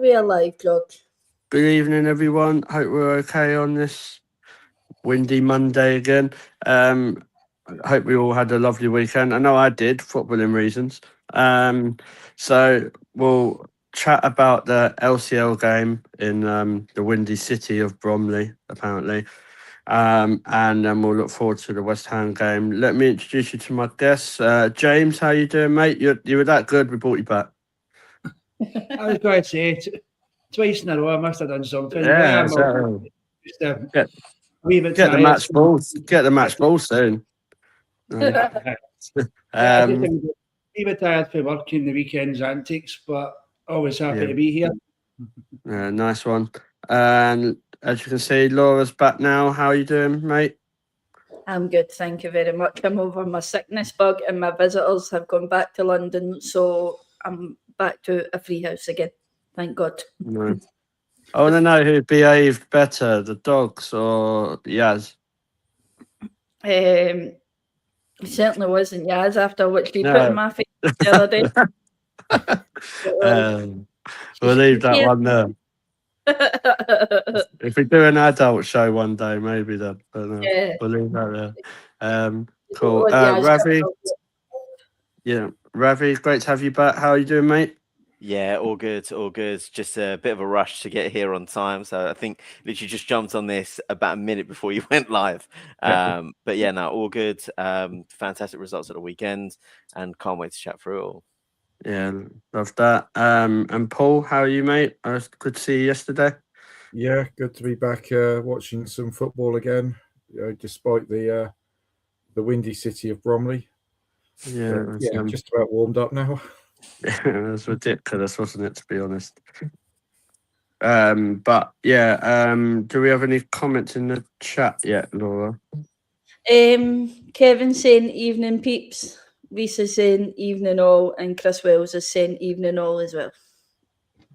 we alive, George? Good evening, everyone. Hope we're okay on this windy Monday again. I hope we all had a lovely weekend. I know I did, footballing reasons. So we'll chat about the LCL game in the windy city of Bromley, apparently. And then we'll look forward to the West Ham game. Let me introduce you to my guests. James, how you doing, mate? You were that good, we brought you back. I was going to say twice in a row I must have done something. Yeah, Just a wee bit get the tired. match ball. Get the match ball soon. Just a wee bit tired for working the weekend's antics, but always happy to be here. Yeah, nice one. And as you can see, Laura's back now. How are you doing, mate? I'm good, thank you very much. I'm over my sickness bug and my visitors have gone back to London, so I'm back to a free house again. Thank God. No. I want to know who behaved better, the dogs or Yaz? It certainly wasn't Yaz after what she put in my face the other day. We'll leave that one there. If we do an adult show one day, maybe then. But no, we'll leave that there. Cool. Ravi. Yeah, Ravi, great to have you back. How are you doing, mate? Yeah, all good, all good. Just a bit of a rush to get here on time. So I think literally just jumped on this about a minute before you went live. But yeah, no, all good. Fantastic results at the weekend and can't wait to chat through it all. Yeah, love that. And Paul, how are you, mate? Good to see you yesterday. Yeah, good to be back watching some football again, despite the windy city of Bromley. Yeah, just about warmed up now. It was ridiculous, wasn't it, to be honest? But yeah, do we have any comments in the chat yet, Laura? Kevin saying evening peeps, Lisa saying evening all, and Chris Wells is saying evening all as well.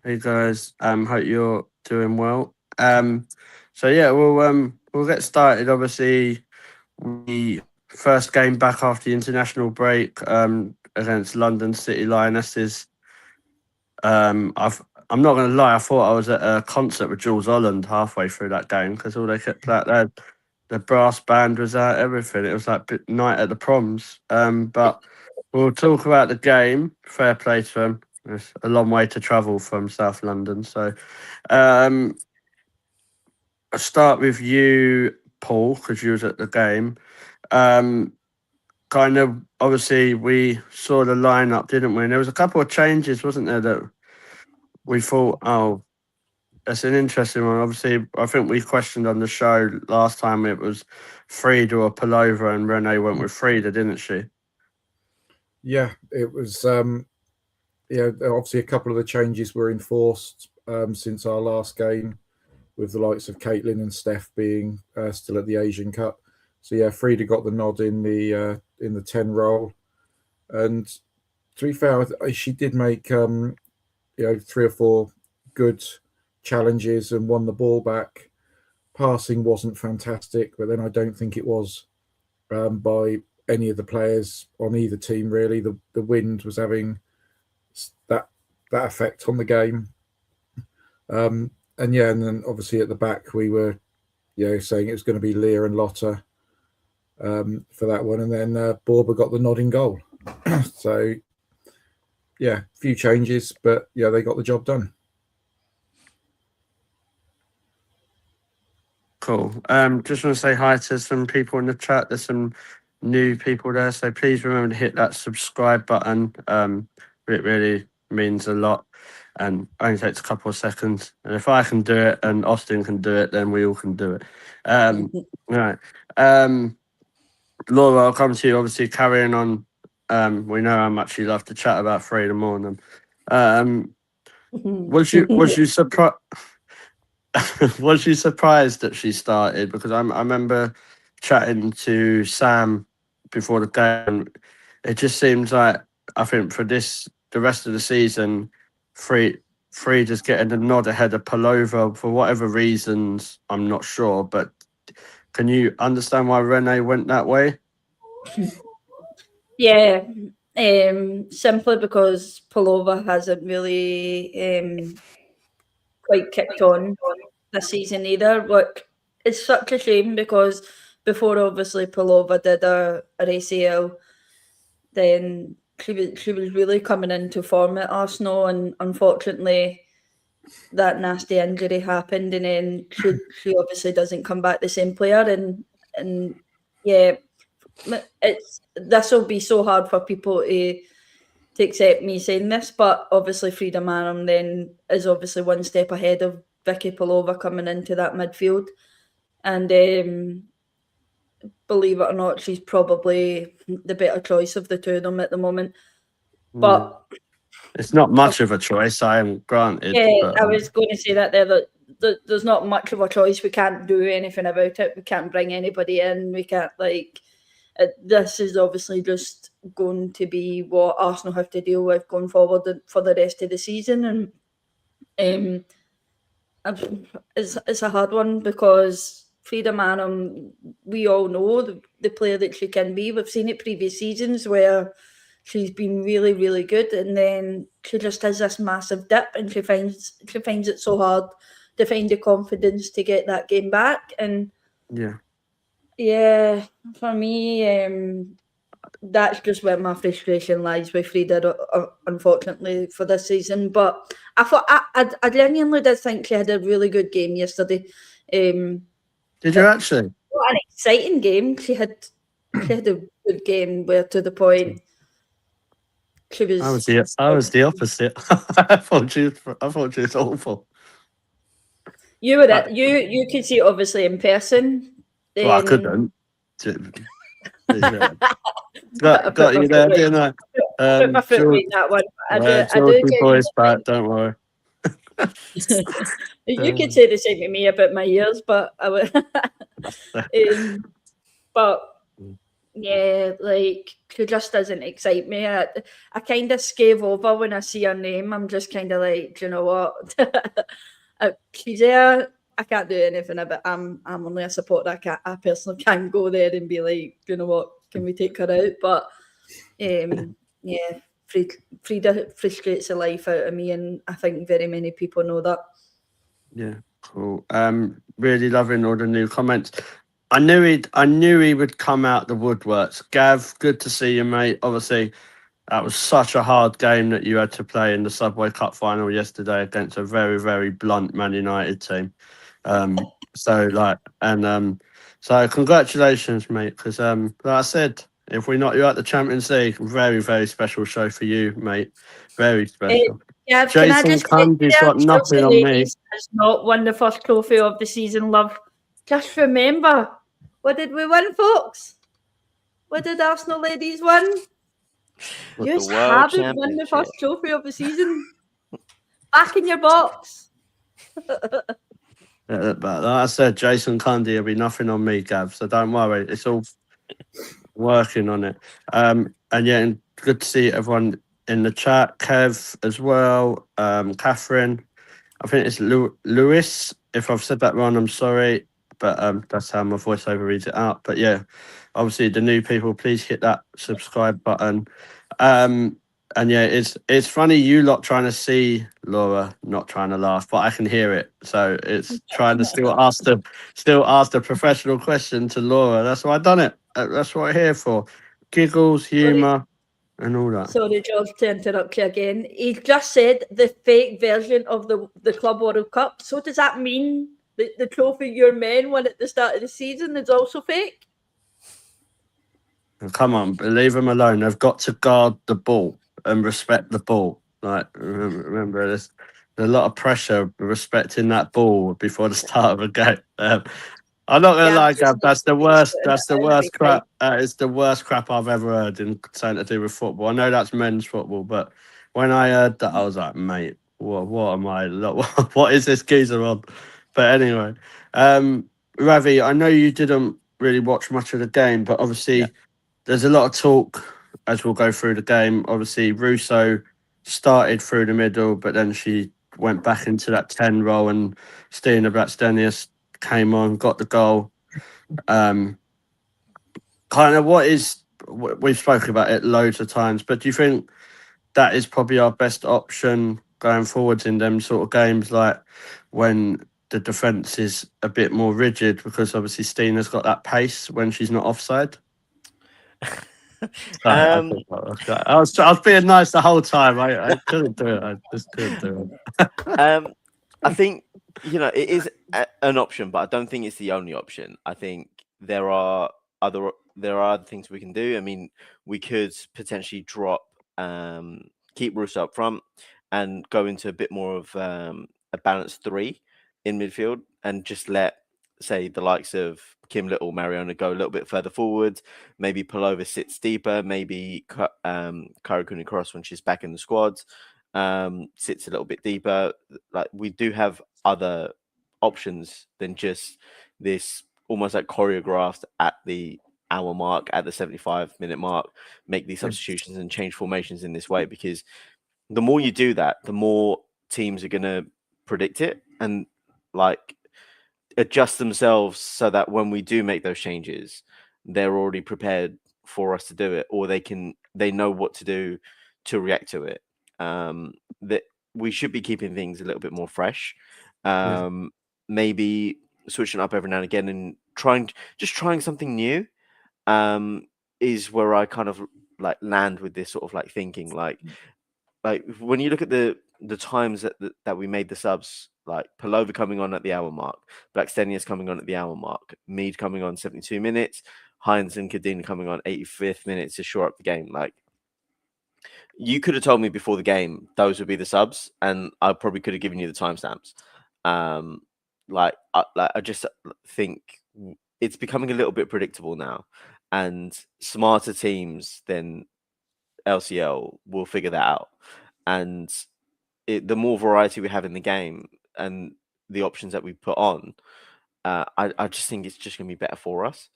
Hey guys, hope you're doing well. So yeah, we'll get started. Obviously, the first game back after the international break against London City Lionesses. I'm not going to lie, I thought I was at a concert with Jules Holland halfway through that game because all they kept playing, the brass band was out, everything. It was like night at the proms. But we'll talk about the game. Fair play to them. It's a long way to travel from South London. So I'll start with you, Paul, because you was at the game. Kind of, obviously, we saw the lineup, didn't we? And there was a couple of changes, wasn't there, that we thought, oh, that's an interesting one. Obviously, I think we questioned on the show last time it was Frieda or Pullover, and Renee went with Frieda, didn't she? Yeah, it was. Obviously, a couple of the changes were enforced since our last game, with the likes of Caitlin and Steph being still at the Asian Cup. So yeah, Frieda got the nod in the 10 role, and to be fair, she did make 3 or 4 good challenges and won the ball back. Passing wasn't fantastic, but then I don't think it was by any of the players on either team really. The wind was having that effect on the game, and then obviously at the back we were saying it was going to be Leah and Lotta for that one, and then Borba got the nodding goal. So yeah, a few changes, but yeah, they got the job done. Cool. Just want to say hi to some people in the chat. There's some new people there, so please remember to hit that subscribe button. It really means a lot and only takes a couple of seconds. And if I can do it and Austin can do it, then we all can do it. Right. Laura, I'll come to you. Obviously, carrying on. We know how much you love to chat about Frieda Mornham. Was you surprised? Was you surprised that she started? Because I remember chatting to Sam before the game. It just seems like, I think for the rest of the season, Frieda's getting the nod ahead of Pullover for whatever reasons. I'm not sure, but can you understand why Renee went that way? Yeah, simply because Pullover hasn't really quite kicked on this season either. Look, it's such a shame because before obviously Palova did her ACL, then she was really coming into form at Arsenal, and unfortunately that nasty injury happened, and then she obviously doesn't come back the same player, and yeah, this will be so hard for people to accept me saying this, but obviously Frida Marum then is obviously one step ahead of Vicky Palova coming into that midfield, and believe it or not, she's probably the better choice of the two of them at the moment. But it's not much of a choice, I am granted. yeah, but, I was going to say that there. That there's not much of a choice. We can't do anything about it. We can't bring anybody in. We can't this is obviously just going to be what Arsenal have to deal with going forward for the rest of the season, and it's a hard one because Frida Marum, we all know the player that she can be. We've seen it previous seasons where she's been really, really good, and then she just has this massive dip, and she finds it so hard to find the confidence to get that game back. And yeah, for me, that's just where my frustration lies with Frida, unfortunately, for this season. But I genuinely did think she had a really good game yesterday. did you actually? What an exciting game! She had a good game, where to the point she was. I was the opposite. I thought she was awful. You were you could see it obviously in person. Well, I couldn't. got you there, didn't I? Put my foot in that one. I do boys back, don't worry. You could say the same to me about my ears, but I would. But yeah, she just doesn't excite me. I kind of scave over when I see her name. I'm just kind of like, do you know what? She's there. I can't do anything about. I'm only a supporter. I personally can't go there and be like, do you know what? Can we take her out? But yeah, Frida frustrates the life out of me, and I think very many people know that. Yeah, cool. Really loving all the new comments. I knew he would come out the woodworks. Gav, good to see you, mate. Obviously, that was such a hard game that you had to play in the Subway Cup final yesterday against a very, very blunt Man United team. So congratulations, mate. Because like I said, if we knock you out the Champions League, very, very special show for you, mate. Very special. Yeah, Jason Cundy's got nothing on me. Has not won the first trophy of the season, love. Just remember, what did we win, folks? What did Arsenal ladies win? You haven't won the first trophy of the season. Back in your box. But like I said, Jason Cundy will be nothing on me, Gav. So don't worry. It's all working on it. And yeah, good to see everyone in the chat. Kev as well. Catherine. I think it's Lewis. If I've said that wrong, I'm sorry. But that's how my voiceover reads it out. But yeah, obviously the new people, please hit that subscribe button. And yeah, it's funny you lot trying to see Laura not trying to laugh, but I can hear it. So it's trying to still ask the professional question to Laura. That's why I've done it. That's what I'm here for. Giggles, humour, and all that. Sorry, George, to interrupt you again. He just said the fake version of the Club World Cup. So does that mean that the trophy your men won at the start of the season is also fake? Come on, leave them alone. They've got to guard the ball and respect the ball. Like, remember, there's a lot of pressure respecting that ball before the start of a game. I'm not gonna lie, Gav. That's the worst. That's the worst crap. It's the worst crap I've ever heard in something to do with football. I know that's men's football, but when I heard that, I was like, mate, what am I? What is this geezer on? But anyway, Ravi, I know you didn't really watch much of the game, but obviously there's a lot of talk as we'll go through the game. Obviously, Russo started through the middle, but then she went back into that 10 role, and Stina Blackstenius came on, got the goal. Kind of we've spoken about it loads of times, but do you think that is probably our best option going forwards in them sort of games, like when the defence is a bit more rigid, because obviously Stina's got that pace when she's not offside. Um, I was being nice the whole time. I couldn't do it. I just couldn't do it. I think it is an option, but I don't think it's the only option. I think there are other things we can do. I mean, we could potentially drop, keep Russo up front, and go into a bit more of a balanced three in midfield, and just let, say, the likes of Kim Little, Mariona go a little bit further forward. Maybe Palova sits deeper. Maybe Karakuni Cross, when she's back in the squad, sits a little bit deeper. Like, we do have other options than just this almost like choreographed at the hour mark, at the 75-minute mark, make these substitutions and change formations in this way, because the more you do that, the more teams are going to predict it and like adjust themselves so that when we do make those changes, they're already prepared for us to do it, or they know what to do to react to it. That we should be keeping things a little bit more fresh. Maybe switching up every now and again and trying something new is where I kind of like land with this sort of like thinking, like when you look at the times that we made the subs, like Palova coming on at the hour mark, Blackstenius coming on at the hour mark, Mead coming on 72 minutes, Hines and Kadina coming on 85th minute to shore up the game. Like, you could have told me before the game those would be the subs, and I probably could have given you the timestamps. I just think it's becoming a little bit predictable now, and smarter teams than LCL will figure that out. And the more variety we have in the game and the options that we put on, I just think it's just going to be better for us.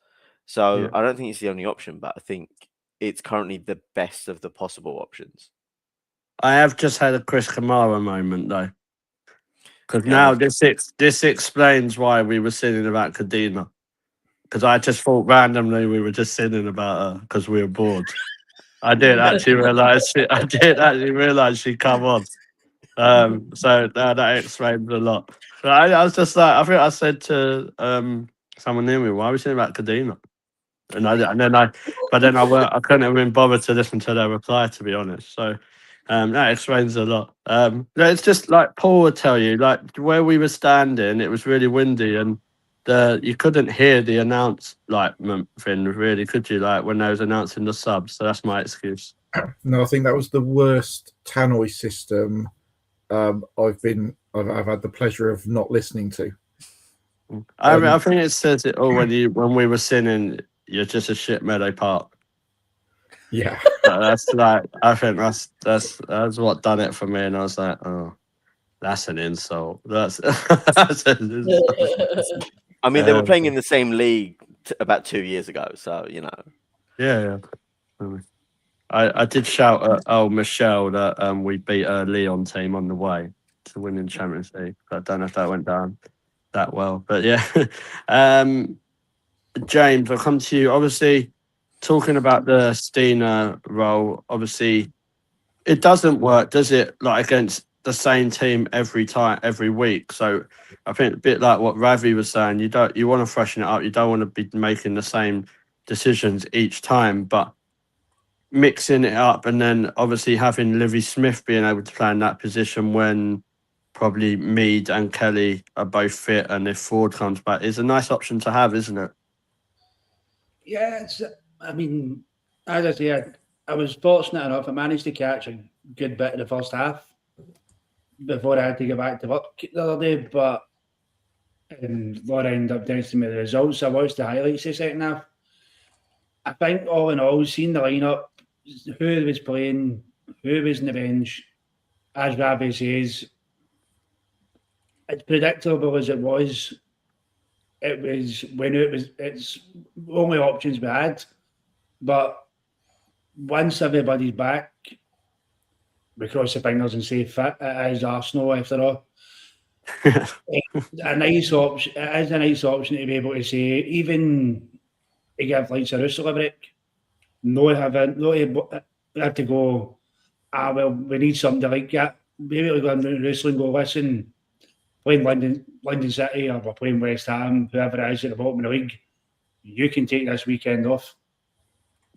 So I don't think it's the only option, but I think it's currently the best of the possible options. I have just had a Chris Kamara moment though, because now this explains why we were singing about Kadina. Because I just thought randomly we were just singing about her because we were bored. I didn't actually realise. I didn't actually realise she'd come on. So that explains a lot. But I was just like, I think I said to someone near me, "Why are we singing about Kadina?" But then I couldn't have been bothered to listen to their reply, to be honest. So that explains a lot. It's just like Paul would tell you, like where we were standing, it was really windy and you couldn't hear the announcement thing, really, could you? Like when they was announcing the subs. So that's my excuse. No, I think that was the worst tannoy system I've had the pleasure of not listening to. I think it says it all when we were singing, "You're just a shit meadow park." Yeah, that's like, I think that's what done it for me, and I was like, oh, that's an insult. That's an insult. I mean, they were playing in the same league about 2 years ago, so you know. Yeah. I did shout at Michelle that we beat a Leon team on the way to winning Champions League. I don't know if that went down that well, but yeah. James, I'll come to you. Obviously, talking about the Stina role, obviously, it doesn't work, does it? Like against the same team every week. So I think a bit like what Ravi was saying, you want to freshen it up. You don't want to be making the same decisions each time, but mixing it up, and then obviously having Livy Smith being able to play in that position when probably Mead and Kelly are both fit, and if Ford comes back, is a nice option to have, isn't it? Yeah, I mean, as I said, I was fortunate enough. I managed to catch a good bit of the first half before I had to go back to work the other day, but Laura ended up texting me the results. So I watched the highlights the second half. I think all in all, seeing the lineup, who was playing, who was in the bench, as Ravi says, it's predictable as it was. It was it's only options we had. But once everybody's back, we cross the fingers and say fit. It is Arsenal after all. It's a nice option. It is a nice option to be able to say, even to give like Russell a break. No, have to go. Well, we need something like that. basically go into Russell and go, listen, playing London City or we're playing West Ham, whoever it is at the bottom of the league, you can take this weekend off,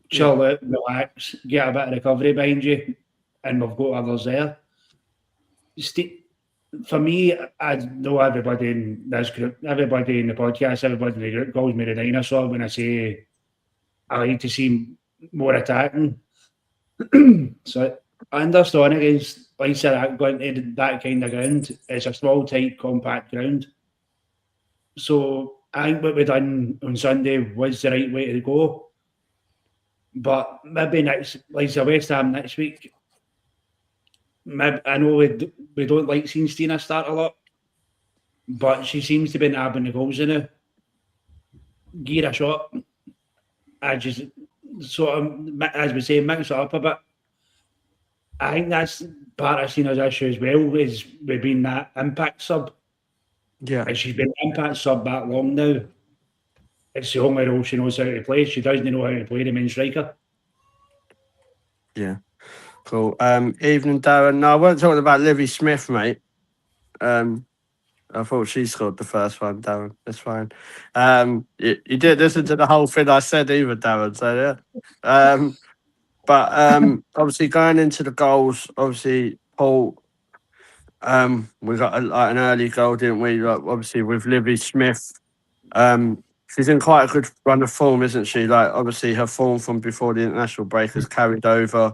chill out, relax, get a bit of recovery behind you, and we've got others there. For me, I know everybody in this group, everybody in the podcast, everybody in the group calls me the dinosaur when I say I like to see more attacking. So I understand against, like I said, going to that kind of ground. It's a small, tight, compact ground. So I think what we done on Sunday was the right way to go. But maybe next, like the West Ham next week, maybe, I know we don't like seeing Stina start a lot, but she seems to be nabbing the goals in it. Gear a shot. I just sort of, as we say, mix it up a bit. I think that's part of Stina's issue as well, is we've been that impact sub. Yeah. And she's been impact sub that long now. It's the only role she knows how to play. She doesn't know how to play the main striker. Yeah. Cool. Evening, Darren. No, I weren't talking about Livy Smith, mate. I thought she scored the first one, Darren. That's fine. You didn't listen to the whole thing I said either, Darren. So yeah. But obviously going into the goals, obviously Paul, we got like an early goal, didn't we? Like, obviously with Livy Smith, she's in quite a good run of form, isn't she? Like obviously her form from before the international break has carried over.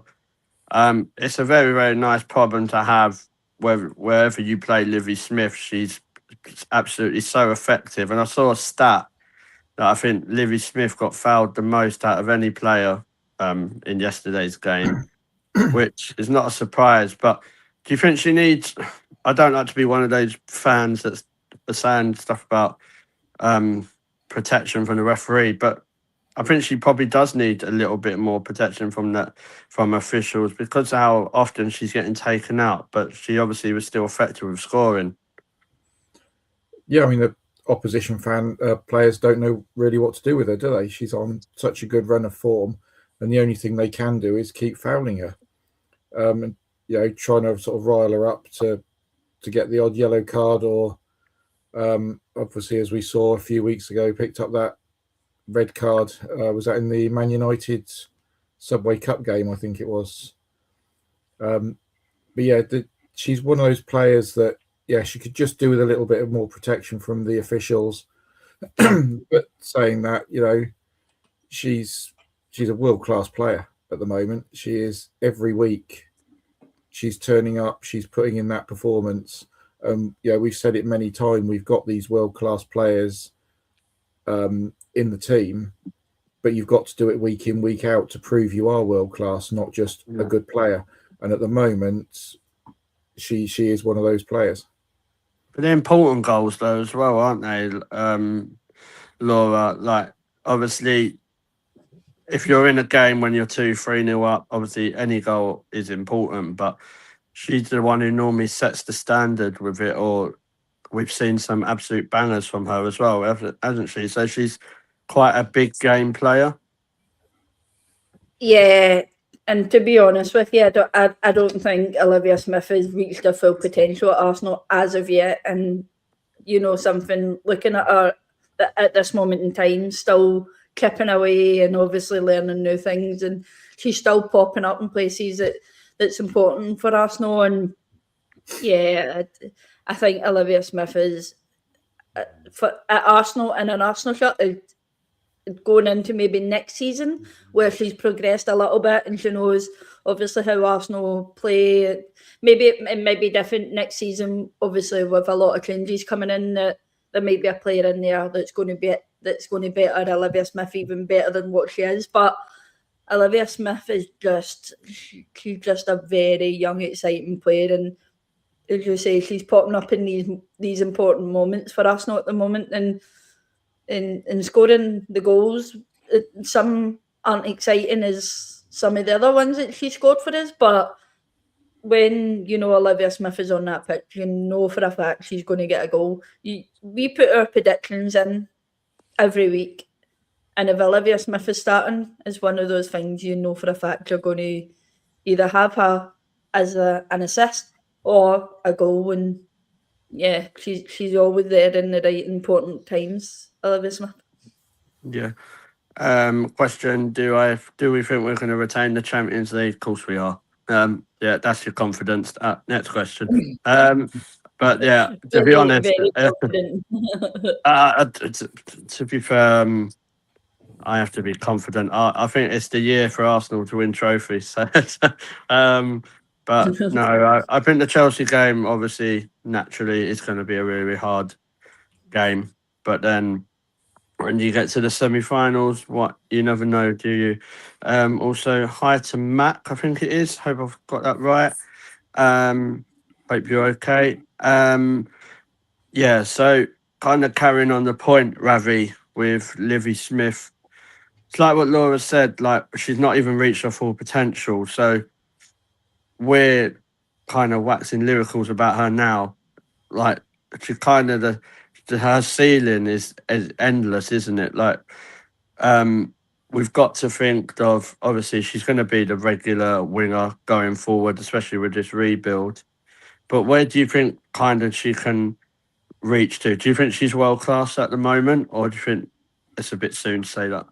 It's a very, very nice problem to have. Wherever you play Livy Smith, she's absolutely so effective. And I saw a stat that I think Livy Smith got fouled the most out of any player in yesterday's game, which is not a surprise. But do you think she needs? I don't like to be one of those fans that's saying stuff about protection from the referee, but I think she probably does need a little bit more protection from officials because of how often she's getting taken out. But she obviously was still effective with scoring. Yeah, I mean the opposition players don't know really what to do with her, do they? She's on such a good run of form, and the only thing they can do is keep fouling her, and trying to sort of rile her up to get the odd yellow card, or obviously as we saw a few weeks ago, picked up that red card. Was that in the Man United Subway Cup game? I think it was. But yeah, she's one of those players that she could just do with a little bit of more protection from the officials. But saying that, she's a world-class player at the moment. She is every week. She's turning up. She's putting in that performance. We've said it many times. We've got these world-class players in the team, but you've got to do it week in, week out to prove you are world-class, not just a good player. And at the moment, she is one of those players. But they're important goals though as well, aren't they, Laura? Like obviously, if you're in a game when you're 2-3-0 up, obviously any goal is important. But she's the one who normally sets the standard with it. Or we've seen some absolute bangers from her as well, hasn't she? So she's quite a big game player. Yeah, and to be honest with you, I don't think Olivia Smith has reached her full potential at Arsenal as of yet. And something, looking at her at this moment in time, still chipping away and obviously learning new things, and she's still popping up in places that's important for Arsenal. And yeah, I think Olivia Smith is at Arsenal in an Arsenal shirt, going into maybe next season where she's progressed a little bit and she knows obviously how Arsenal play. Maybe it might be different next season, obviously with a lot of changes coming in, that there might be a player in there that's going to better Olivia Smith even better than what she is. But Olivia Smith is she's just a very young, exciting player, and as you say, she's popping up in these important moments for Arsenal at the moment, and in scoring the goals. Some aren't exciting as some of the other ones that she scored for us, but when Olivia Smith is on that pitch, for a fact she's going to get a goal. We put our predictions in every week, and if Olivia Smith is starting, it's one of those things for a fact you're going to either have her as an assist or a goal. And yeah, she's always there in the right important times, Olivia Smith. Yeah. Question: do we think we're going to retain the Champions League? Of course we are. Yeah, that's your confidence. Next question. But yeah, to be Very, honest, very confident. to be fair, I have to be confident. I think it's the year for Arsenal to win trophies. So, but no, I think the Chelsea game, obviously, naturally, is going to be a really, really hard game. But then when you get to the semi-finals, what you never know, do you? Also, hi to Mac, I think it is. Hope I've got that right. Hope you're okay. Yeah, so kind of carrying on the point, Ravi, with Livy Smith. It's like what Laura said, like she's not even reached her full potential. So we're kind of waxing lyricals about her now. Like she kind of her ceiling is endless, isn't it? Like we've got to think of, obviously she's going to be the regular winger going forward, especially with this rebuild. But where do you think kind of she can reach to? Do you think she's world class at the moment, or do you think it's a bit soon to say that?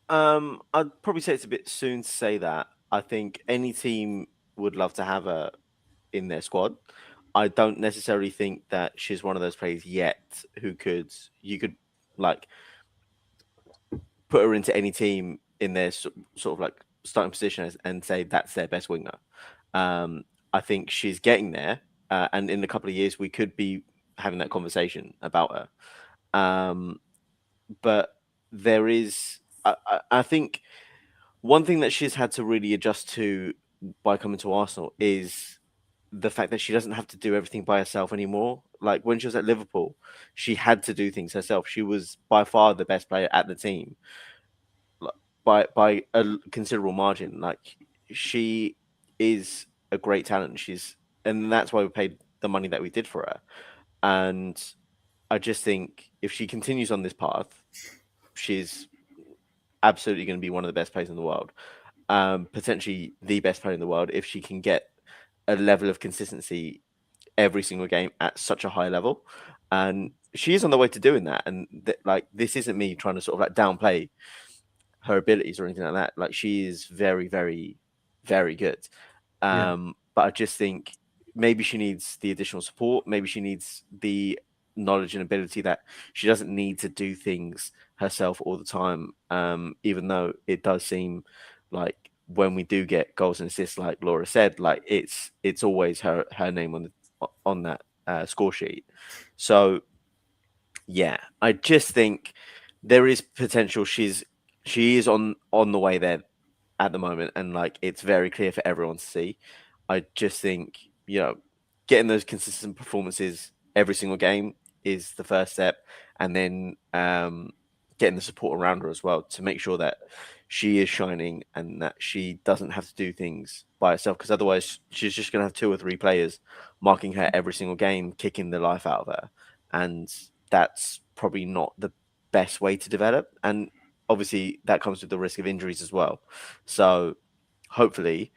I'd probably say it's a bit soon to say that. I think any team would love to have her in their squad. I don't necessarily think that she's one of those players yet who you could like put her into any team in their sort of like starting position and say that's their best winger. I think she's getting there, and in a couple of years we could be having that conversation about her. But there is, I think, one thing that she's had to really adjust to by coming to Arsenal is the fact that she doesn't have to do everything by herself anymore. Like when she was at Liverpool, she had to do things herself. She was by far the best player at the team, by a considerable margin. Like she is a great talent. And that's why we paid the money that we did for her. And I just think if she continues on this path, she's absolutely going to be one of the best players in the world. Potentially the best player in the world if she can get a level of consistency every single game at such a high level. And she is on the way to doing that. And like this isn't me trying to sort of like downplay her abilities or anything like that. Like she is very, very, very good. But I just think maybe she needs the additional support. Maybe she needs the knowledge and ability that she doesn't need to do things herself all the time. Even though it does seem like when we do get goals and assists, like Laura said, like it's always her name on that score sheet. So yeah, I just think there is potential. She is on the way there at the moment, and like it's very clear for everyone to see. I just think, getting those consistent performances every single game is the first step, and then getting the support around her as well to make sure that she is shining and that she doesn't have to do things by herself, because otherwise she's just going to have 2 or 3 players marking her every single game, kicking the life out of her, and that's probably not the best way to develop. And obviously that comes with the risk of injuries as well. So hopefully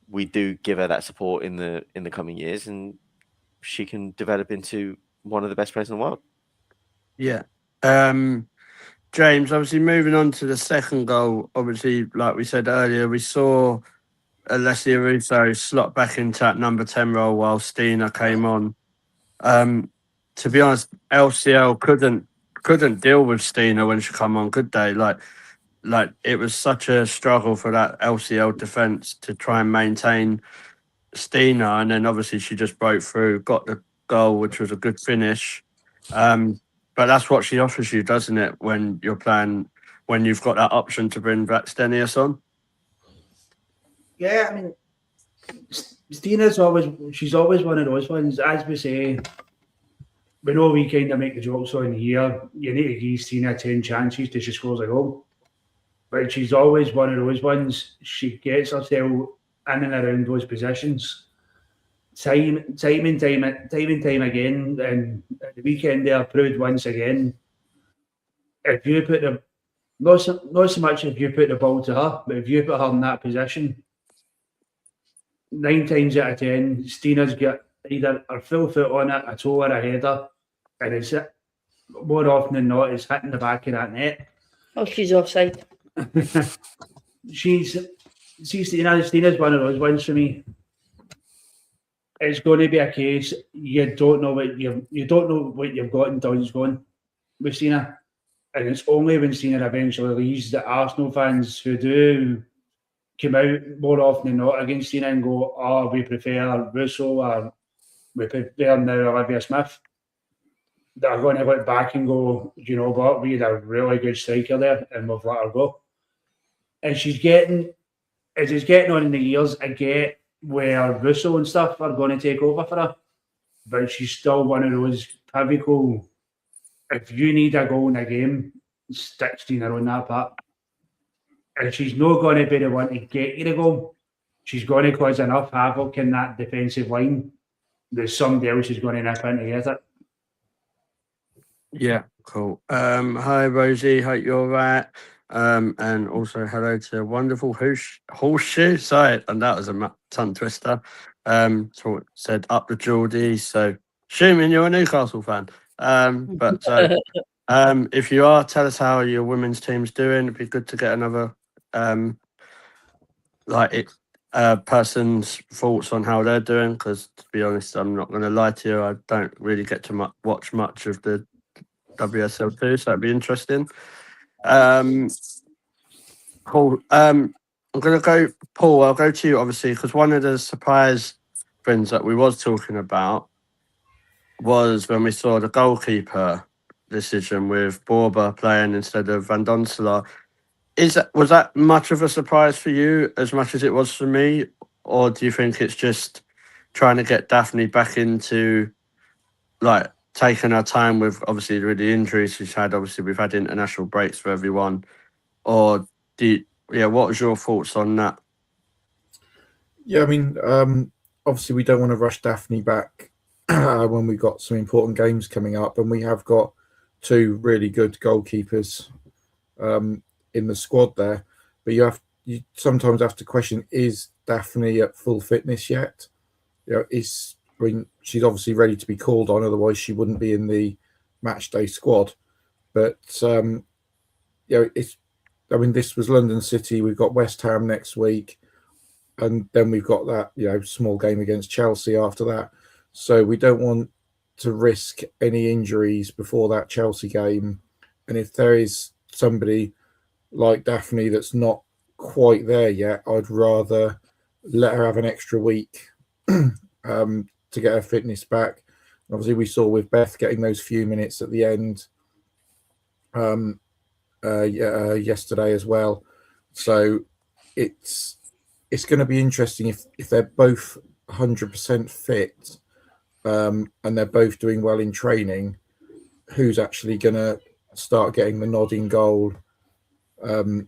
we do give her that support in the coming years, and she can develop into one of the best players in the world. Yeah. James, obviously moving on to the second goal, obviously, like we said earlier, we saw Alessia Russo slot back into that number 10 role while Stina came on. To be honest, LCL couldn't deal with Stina when she come on, could they? Like it was such a struggle for that LCL defence to try and maintain Stina, and then obviously she just broke through, got the goal, which was a good finish. But that's what she offers you, doesn't it? When you're playing, when you've got that option to bring back Stenius on. Yeah, I mean, Stina's she's always one of those ones. As we say, we know we kind of make the jokes on here. You need to give Stina 10 chances till she scores a goal. But she's always one of those ones. She gets herself in and around those positions. Time and time again. And at the weekend there proved once again, if you put the not so much if you put the ball to her, but if you put her in that position, 9 times out of 10, Stina's got either her full foot on it, a toe or a header, and it's more often than not, it's hitting the back of that net. Oh, she's offside. Stina's one of those ones for me. It's going to be a case you don't know what you've got until he's gone with Stina, and it's only when Stina eventually leaves that Arsenal fans who do come out more often than not against Stina and go, "Oh, we prefer Russo or we prefer now Olivia Smith." That are going to look back and go, "You know what? We had a really good striker there, and we've let her go." And she's getting on in the years, I get where Russo and stuff are going to take over for her, but she's still one of those pivotal. If you need a goal in a game, stick Stina on that part. And she's not going to be the one to get you the goal. She's going to cause enough havoc in that defensive line that somebody else is going to nip in to get it. Yeah, cool. Hi Rosie, hope you're right. And also hello to wonderful horseshoe. Sorry, and that was a tongue twister. So it said up the Geordie. So assuming you're a Newcastle fan. But so if you are, tell us how your women's team's doing. It'd be good to get another person's thoughts on how they're doing. Because to be honest, I'm not going to lie to you, I don't really get to watch much of the WSL2, so that'd be interesting. Cool. I'm gonna go, Paul. I'll go to you, obviously, because one of the surprise things that we was talking about was when we saw the goalkeeper decision with Borba playing instead of Van Donselaar. Was that much of a surprise for you, as much as it was for me, or do you think it's just trying to get Daphne back into taking our time with obviously with the injuries she's had? Obviously, we've had international breaks for everyone. Or what was your thoughts on that? Yeah, I mean, obviously we don't want to rush Daphne back when we've got some important games coming up, and we have got two really good goalkeepers in the squad there. But you sometimes have to question: is Daphne at full fitness yet? She's obviously ready to be called on, otherwise she wouldn't be in the match day squad. But this was London City. We've got West Ham next week, and then we've got that small game against Chelsea after that. So we don't want to risk any injuries before that Chelsea game. And if there is somebody like Daphne that's not quite there yet, I'd rather let her have an extra week to get her fitness back. Obviously, we saw with Beth getting those few minutes at the end yesterday as well. So it's going to be interesting if they're both 100% fit and they're both doing well in training, who's actually going to start getting the nod in goal in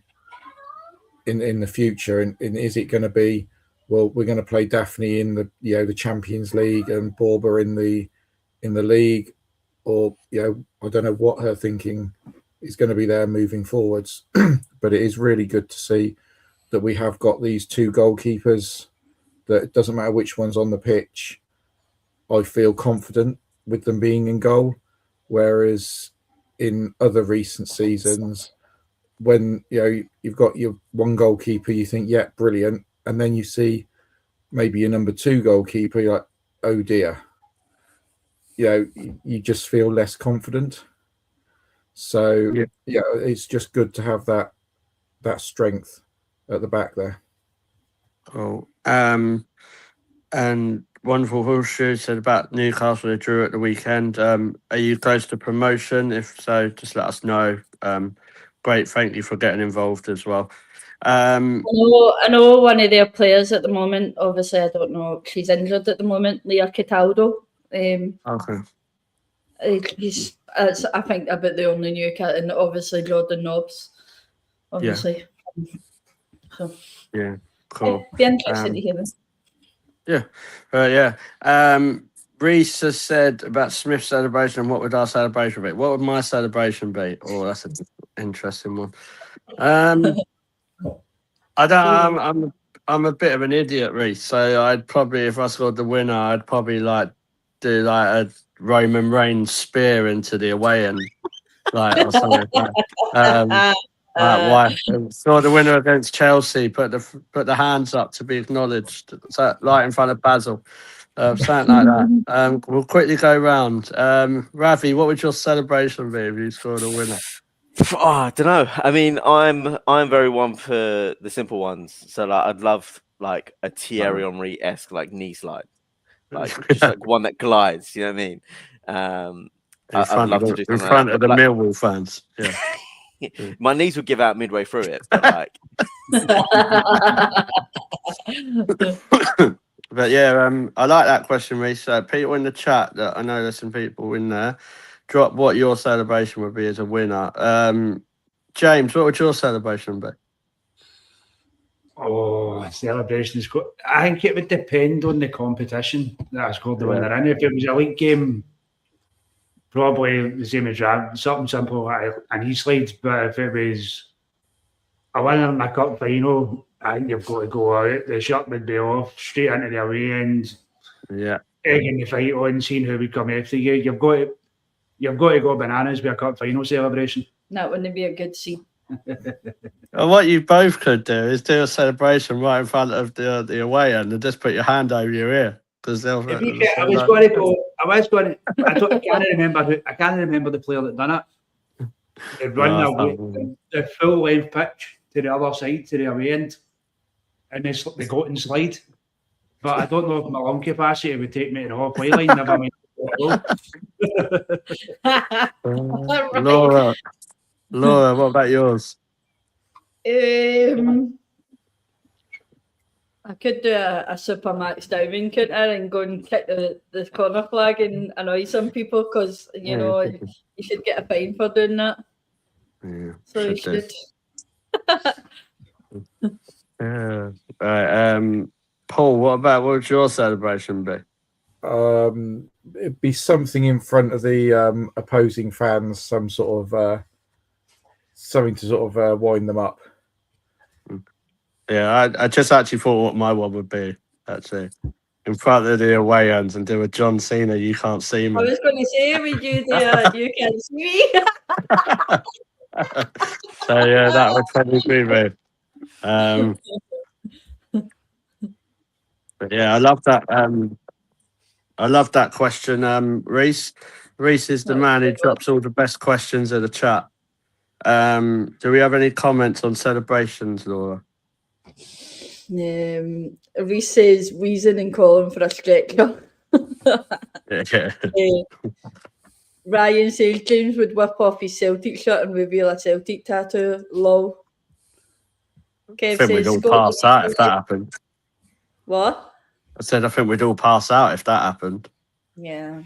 the future, and is it going to be, well, we're going to play Daphne in the Champions League and Borba in the league, or I don't know what her thinking is going to be there moving forwards. But it is really good to see that we have got these two goalkeepers that it doesn't matter which one's on the pitch, I feel confident with them being in goal. Whereas in other recent seasons, when you've got your one goalkeeper, you think, yeah, brilliant, and then you see maybe your number two goalkeeper, you're like, oh dear, you just feel less confident. So it's just good to have that strength at the back there. Cool. And wonderful horseshoe said about Newcastle, they drew at the weekend. Are you close to promotion? If so, just let us know. Great, thank you for getting involved as well. I know one of their players at the moment. Obviously, I don't know. She's injured at the moment. Leah Cataldo. Okay. He's, I think, about the only new cat, and obviously Jordan Nobbs. Obviously. So. Yeah. Cool. Be interesting to hear this. Yeah. Reese has said about Smith's celebration, and what would our celebration be? What would my celebration be? Oh, that's an interesting one. I don't. I'm a bit of an idiot, Reece. So I'd probably, if I scored the winner, I'd probably like do like a Roman Reigns spear into the away end, like or something like that. Why score the winner against Chelsea? Put the hands up to be acknowledged. So right in front of Basil. Something like that. We'll quickly go round. Ravi, what would your celebration be if you scored a winner? Oh, I don't know. I mean, I'm very one for the simple ones. So like, I'd love like a Thierry Henry-esque like knee slide, like just like one that glides. You know what I mean? I'd love to do something in front of the like, Millwall fans. Yeah. My knees would give out midway through it, but like. But yeah, I like that question, Reece. People in the chat, that I know there's some people in there, drop what your celebration would be as a winner. James, what would your celebration be? Oh, celebration is good. I think it would depend on the competition that I scored the winner in. If it was a league game, probably the same as Rab, something simple like a knee slide. But if it was a winner in a cup final, I think you've got to go out. The shirt would be off, straight into the away end. Yeah. Egging the fight on, seeing who would come after you. You've got to go bananas with a cup final celebration. That wouldn't be a good scene. Well, what you both could do is do a celebration right in front of the away end and just put your hand over your ear, because they'll. I can't remember the player that done it. They run the full length pitch to the other side, to the away end, and they go and slide. But I don't know if my lung capacity would take me to the halfway line. Never mind. Laura, what about yours? I could do a Supermax diving counter and go and kick the corner flag and annoy some people, because you should get a fine for doing that. Yeah, so you should. Yeah. Right. Paul, what would your celebration be? It'd be something in front of the opposing fans, some sort of something to sort of wind them up. Yeah, I just actually thought what my one would be, actually. In front of the away ends and do a John Cena, you can't see me. I was going to say, we do the you can't see me. So yeah, that would probably be me. But yeah, I love that. I love that question, Reece. Reece is the man who drops all the best questions in the chat. Do we have any comments on celebrations, Laura? Reece says wheezing and calling for a stretcher. Yeah. Ryan says James would whip off his Celtic shirt and reveal a Celtic tattoo. Lol. Kev I think we'd all pass out if that happened. What? I said I think we'd all pass out if that happened. Yeah.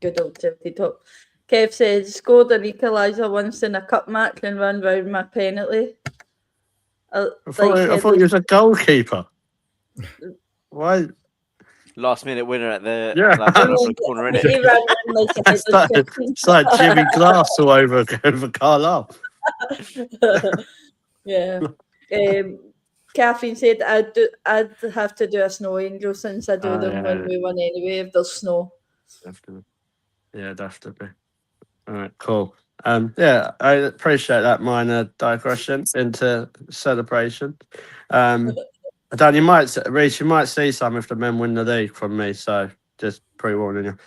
Good old Celtic talk. Kev says scored an equaliser once in a cup match and ran round my penalty. I thought he was a goalkeeper. Why? Last minute winner at the corner, innit? It's like Jimmy Glass all over Carlisle. Yeah. Catherine said I'd have to do a snow angel, since I do them when we win anyway, if there's snow. Definitely. Yeah, it'd have to be. All right, cool. Yeah, I appreciate that minor digression into celebration. Dan, you might see some if the men win the league from me, so just pre-warning you.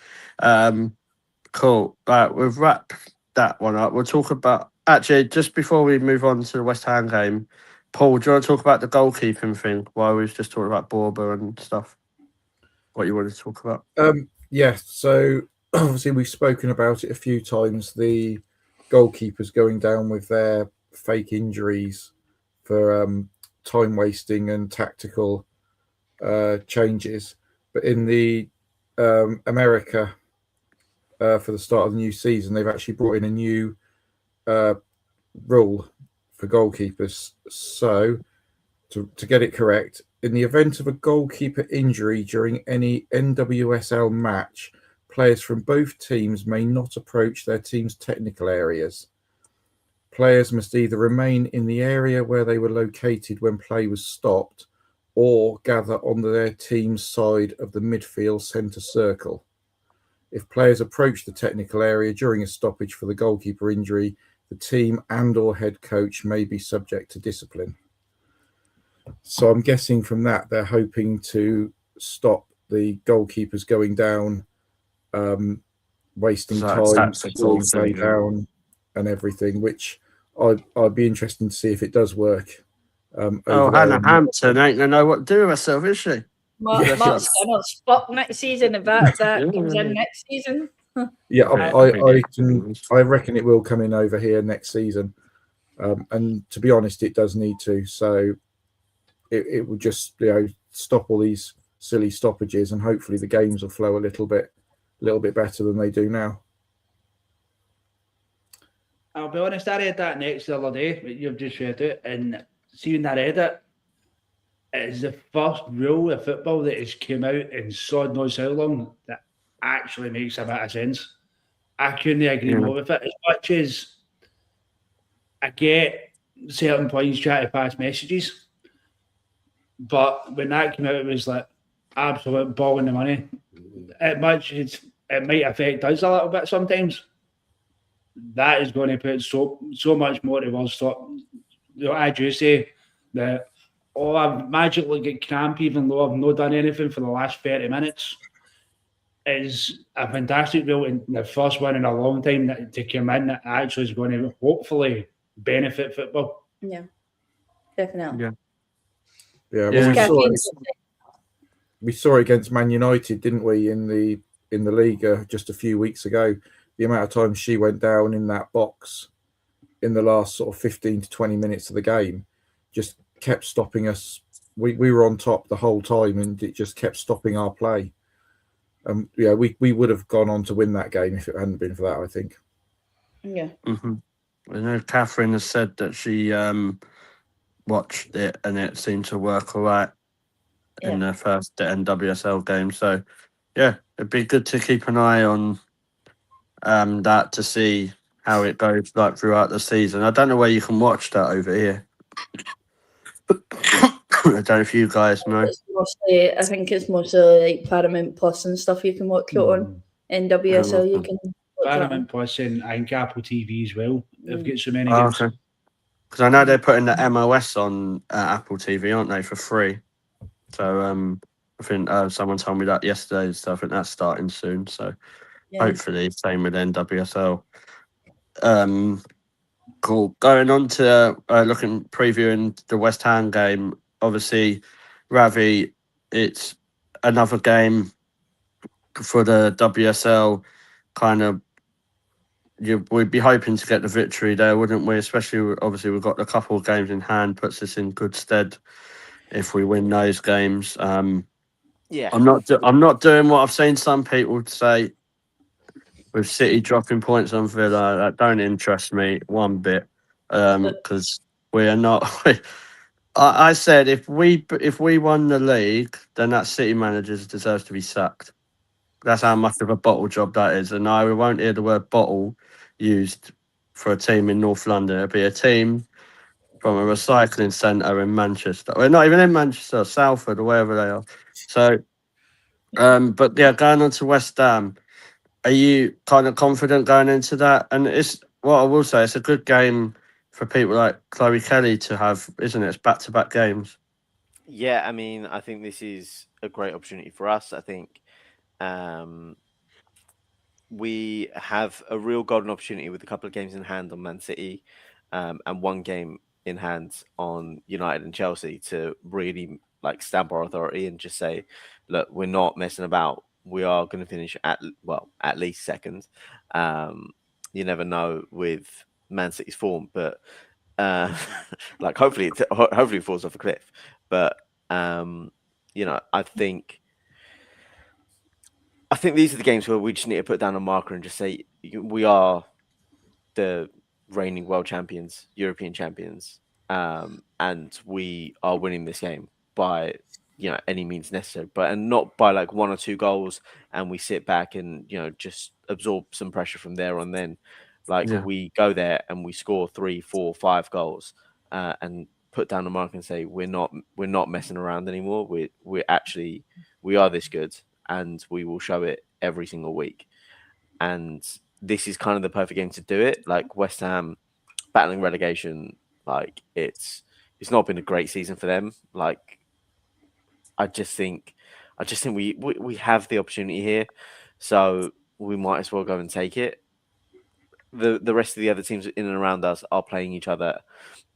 Cool. Right, we've wrapped that one up. We'll talk about, actually, just before we move on to the West Ham game, Paul, do you want to talk about the goalkeeping thing while we was just talking about Borba and stuff? What you wanted to talk about? Yeah, so obviously we've spoken about it a few times, the goalkeepers going down with their fake injuries for time wasting and tactical changes. But in the America for the start of the new season, they've actually brought in a new rule for goalkeepers. So to get it correct, in the event of a goalkeeper injury during any NWSL match, players from both teams may not approach their team's technical areas. Players must either remain in the area where they were located when play was stopped, or gather on their team's side of the midfield centre circle. If players approach the technical area during a stoppage for the goalkeeper injury, the team and or head coach may be subject to discipline. So I'm guessing from that they're hoping to stop the goalkeepers going down, wasting time, slowing play down and everything, which I'd be interested to see if it does work. Hannah Hampton ain't gonna know what to do with herself, is she? Mark Skinner's spot next season if that comes in next season. Yeah, I reckon it will come in over here next season. And to be honest, it does need to. So it will just stop all these silly stoppages, and hopefully the games will flow a little bit better than they do now. I'll be honest, I read that next the other day, but you've just read it, and seeing that edit, it is the first rule of football that has come out in sod knows how long that actually makes a bit of sense. I couldn't agree more with it. As much as I get certain points trying to pass messages, but when that came out, it was like absolute ball in the money. It might affect us a little bit sometimes. That is going to put so much more towards stop. I do say that I've magically get cramp even though I've not done anything for the last 30 minutes. Is a fantastic rule and the first one in a long time to come in that actually is going to hopefully benefit football. Yeah, definitely. Yeah. We saw it against Man United, didn't we, in the Liga just a few weeks ago? The amount of times she went down in that box in the last sort of 15 to 20 minutes of the game just kept stopping us. We were on top the whole time, and it just kept stopping our play. We would have gone on to win that game if it hadn't been for that, I think. Yeah. Mm-hmm. I know Catherine has said that she watched it and it seemed to work all right in the first NWSL game. So, yeah, it'd be good to keep an eye on that to see how it goes like throughout the season. I don't know where you can watch that over here. I don't know if you guys know. I think it's mostly like Paramount Plus and stuff you can watch it on. NWSL you can watch Paramount Plus and I think Apple TV as well. They've got so many games. Okay. Because I know they're putting the MOS on Apple TV, aren't they, for free? So I think someone told me that yesterday, so I think that's starting soon. So hopefully, same with NWSL. Cool. Going on to previewing the West Ham game. Obviously, Ravi, it's another game for the WSL. Kind of, we'd be hoping to get the victory there, wouldn't we? Especially, obviously, we've got a couple of games in hand, puts us in good stead if we win those games. I'm not doing what I've seen some people say with City dropping points on Villa. That don't interest me one bit because we are not. I said if we won the league, then that City manager deserves to be sacked. That's how much of a bottle job that is. And I won't hear the word bottle used for a team in North London. It'll be a team from a recycling centre in Manchester. We're not even in Manchester, Salford or wherever they are. So, but yeah, going on to West Ham, are you kind of confident going into that? And it's what I will say, it's a good game for people like Chloe Kelly to have, isn't it? It's back-to-back games. Yeah, I mean, I think this is a great opportunity for us. I think we have a real golden opportunity with a couple of games in hand on Man City and one game in hand on United and Chelsea to really like stamp our authority and just say, look, we're not messing about. We are going to finish at least second. You never know with Man City's form, but like hopefully it falls off a cliff. But I think these are the games where we just need to put down a marker and just say we are the reigning world champions, European champions, and we are winning this game by any means necessary, and not by like 1 or 2 goals, and we sit back and just absorb some pressure from there on. Then, we go there and we score 3, 4, 5 goals, and put down the mark and say we're not messing around anymore. We are this good, and we will show it every single week. And this is kind of the perfect game to do it. Like West Ham battling relegation, like it's not been a great season for them. Like I just think we have the opportunity here, so we might as well go and take it. The rest of the other teams in and around us are playing each other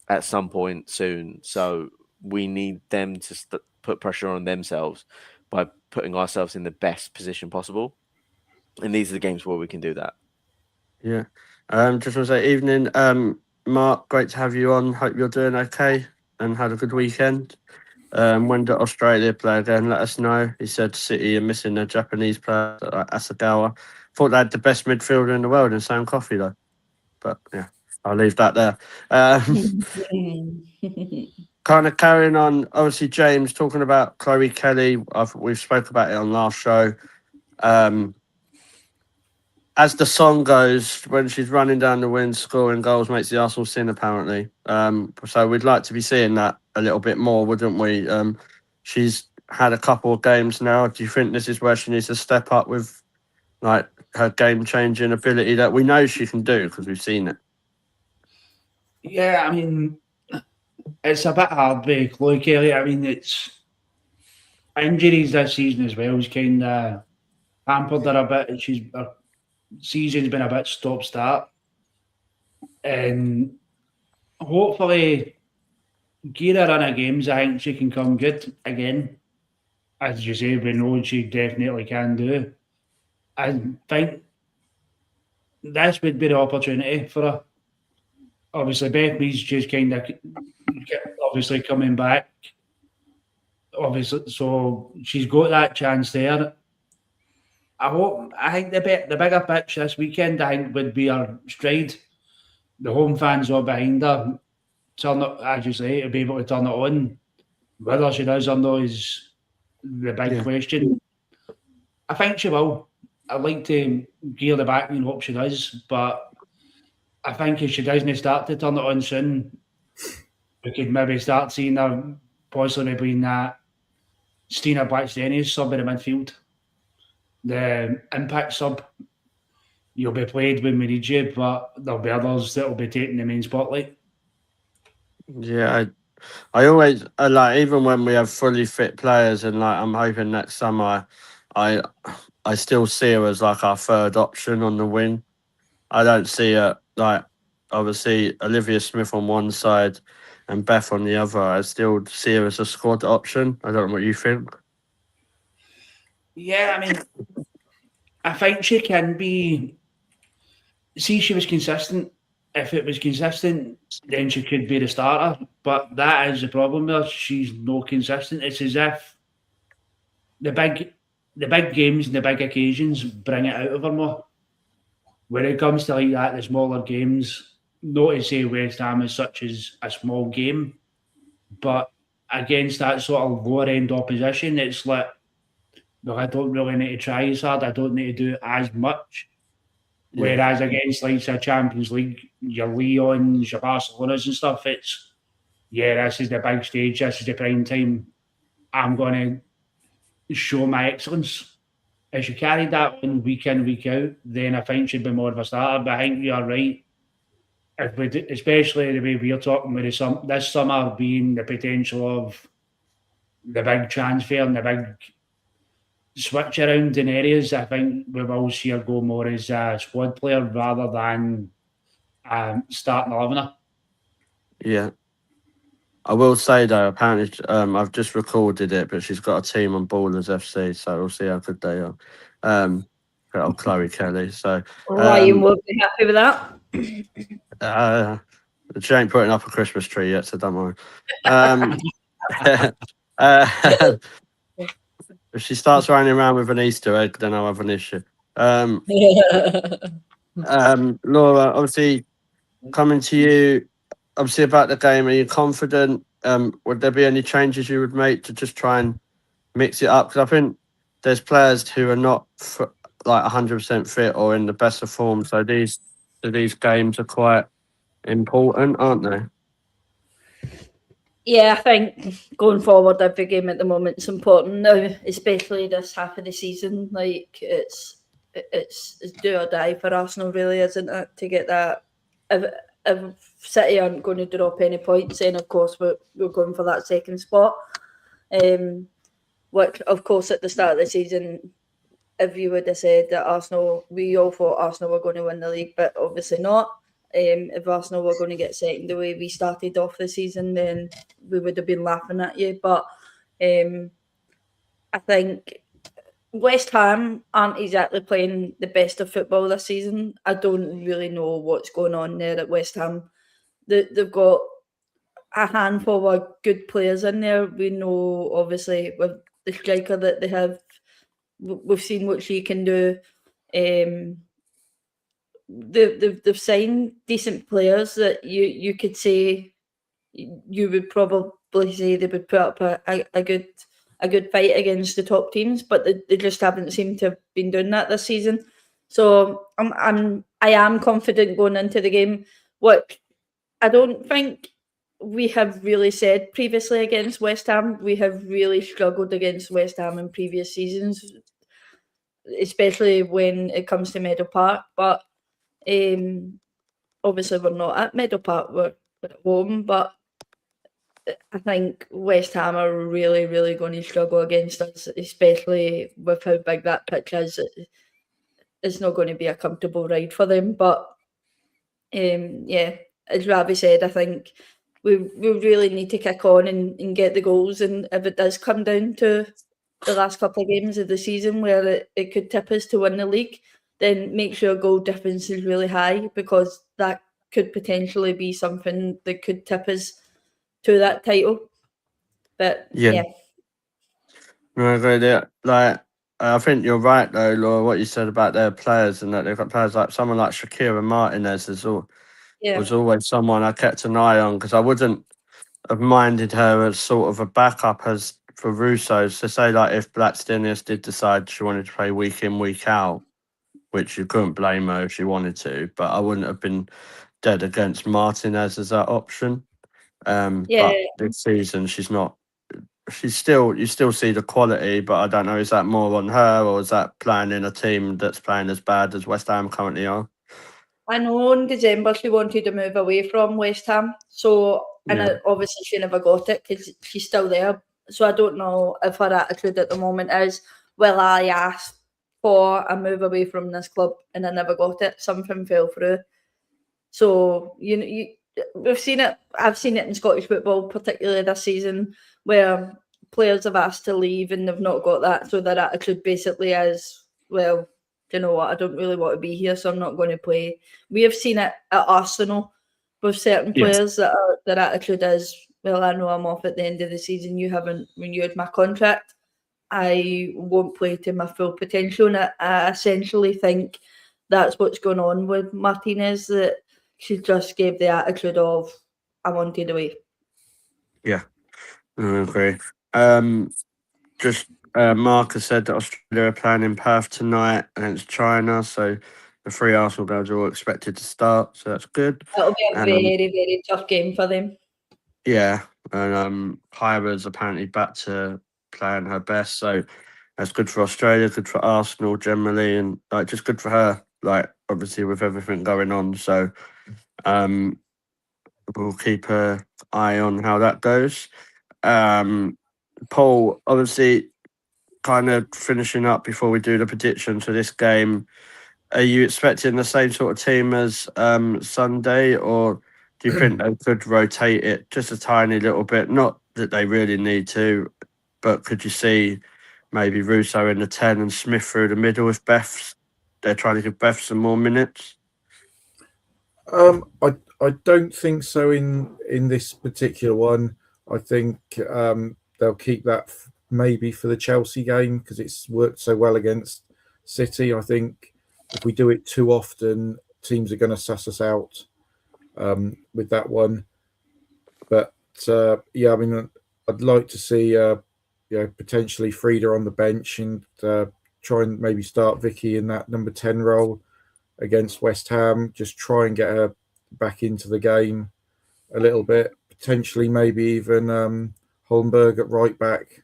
at some point soon, so we need them to put pressure on themselves by putting ourselves in the best position possible. And these are the games where we can do that. Yeah. Just want to say evening, Mark. Great to have you on. Hope you're doing okay and had a good weekend. When did Australia play again? Let us know. He said City are missing their Japanese player, like Asagawa. Thought they had the best midfielder in the world in Sam Coffey, though. But yeah, I'll leave that there. Kind of carrying on. Obviously, James talking about Chloe Kelly. We've spoke about it on last show. As the song goes, when she's running down the wing, scoring goals makes the Arsenal sin, apparently. So we'd like to be seeing that a little bit more, wouldn't we? She's had a couple of games now. Do you think this is where she needs to step up with like her game-changing ability that we know she can do because we've seen it? Yeah, I mean, it's a bit hard with Chloe Kelly. I mean, it's injuries this season as well has kind of hampered her a bit. Her season's been a bit stop-start. And hopefully, gear her in her games, I think she can come good again. As you say, we know she definitely can do. I think this would be the opportunity for her. Obviously, Beth Mead's just kind of obviously coming back. Obviously, so she's got that chance there. I think the bigger pitch this weekend, I think, would be her stride. The home fans are behind her. Turn it, as you say, to be able to turn it on. Whether she does or not is the big question. I think she will. I'd like to gear the back and hope she does, but I think if she doesn't start to turn it on soon, we could maybe start seeing her possibly being that Stina Blackstenius sub in the midfield. The impact sub, you'll be played when we need you, but there'll be others that will be taking the main spotlight. Yeah, I always like, even when we have fully fit players, and like I'm hoping next summer, I still see her as like our third option on the wing. I don't see her like, obviously Olivia Smith on one side and Beth on the other. I still see her as a squad option. I don't know what you think. Yeah, I mean, I think she can be. See, she was consistent. If it was consistent, then she could be the starter. But that is the problem with her. She's no consistent. It's as if the big games and the big occasions bring it out of her more. When it comes to like that, the smaller games, not to say West Ham is such as a small game, but against that sort of lower end opposition, it's like, no, I don't really need to try as hard. I don't need to do as much. Whereas against like say Champions League, your Lyons, your Barcelonas and stuff, it's this is the big stage, this is the prime time. I'm going to show my excellence. If she carried that on week in, week out, then I think she'd be more of a starter. But I think you're right. If we do, especially the way we're talking with this summer being the potential of the big transfer and the big switch around in areas, I think we will see her go more as a squad player rather than starting 11er. Yeah. I will say though, apparently I've just recorded it, but she's got a team on Ballers FC, so we'll see how good they are. Chloe Kelly. So Ryan will be happy with that. she ain't putting up a Christmas tree yet, so don't worry. If she starts running around with an Easter egg, then I'll have an issue. Laura, obviously coming to you, obviously about the game, are you confident? Would there be any changes you would make to just try and mix it up? Because I think there's players who are not like 100% fit or in the best of form, so these games are quite important, aren't they? Yeah, I think going forward, every game at the moment is important now, especially this half of the season. Like it's do or die for Arsenal, really, isn't it? To get that. If City aren't going to drop any points, then of course we're going for that second spot. Which of course at the start of the season, if you would have said that Arsenal, we all thought Arsenal were going to win the league, but obviously not. If Arsenal were going to get second the way we started off the season, then we would have been laughing at you. But I think West Ham aren't exactly playing the best of football this season. I don't really know what's going on there at West Ham. They've got a handful of good players in there. We know, obviously, with the striker that they have, we've seen what she can do. They've signed decent players that you could say you would probably say they would put up a good fight against the top teams, but they just haven't seemed to have been doing that this season. So I am confident going into the game. What I don't think we have really said previously against West Ham. We have really struggled against West Ham in previous seasons, especially when it comes to Meadow Park. But obviously we're not at Meadow Park, we're at home, but I think West Ham are really, really going to struggle against us, especially with how big that pitch is. It's not going to be a comfortable ride for them. But yeah, as Ravi said, I think we really need to kick on and get the goals. And if it does come down to the last couple of games of the season where it could tip us to win the league, then make sure goal difference is really high, because that could potentially be something that could tip us to that title. But yeah. No, I agree there. Like, I think you're right though, Laura, what you said about their players, and that they've got players like someone like Shakira Martinez was always someone I kept an eye on, because I wouldn't have minded her as sort of a backup as for Russo. So say like if Blackstenius did decide she wanted to play week in, week out, which you couldn't blame her if she wanted to, but I wouldn't have been dead against Martinez as that option. But this season she's not. You still see the quality, but I don't know, is that more on her, or is that playing in a team that's playing as bad as West Ham currently are? I know in December she wanted to move away from West Ham, so obviously she never got it because she's still there. So I don't know if her attitude at the moment is, well, I asked for a move away from this club and I never got it. Something fell through. So we've seen it. I've seen it in Scottish football, particularly this season, where players have asked to leave and they've not got that. So their attitude basically is, well, do you know what? I don't really want to be here, so I'm not going to play. We have seen it at Arsenal with certain players that their attitude is, well, I know I'm off at the end of the season. You haven't renewed my contract. I won't play to my full potential. And I essentially think that's what's going on with Martinez, that she just gave the attitude of, I wanted away. Yeah, I agree. Mark has said that Australia are playing in Perth tonight against China, so the three Arsenal girls are all expected to start, so that's good. It'll be a very, very tough game for them. Yeah, and Kyra's apparently back to playing her best, so that's good for Australia, good for Arsenal generally, and like just good for her. Like obviously with everything going on, so we'll keep an eye on how that goes. Paul, obviously, kind of finishing up before we do the predictions for this game. Are you expecting the same sort of team as Sunday, or do you think they could rotate it just a tiny little bit? Not that they really need to, but could you see maybe Russo in the 10 and Smith through the middle if they're trying to give Beth some more minutes? I don't think so in this particular one. I think they'll keep that maybe for the Chelsea game because it's worked so well against City. I think if we do it too often, teams are going to suss us out with that one. But yeah, I mean, I'd like to see potentially Frida on the bench and try and maybe start Vicky in that number 10 role against West Ham. Just try and get her back into the game a little bit, potentially maybe even Holmberg at right back,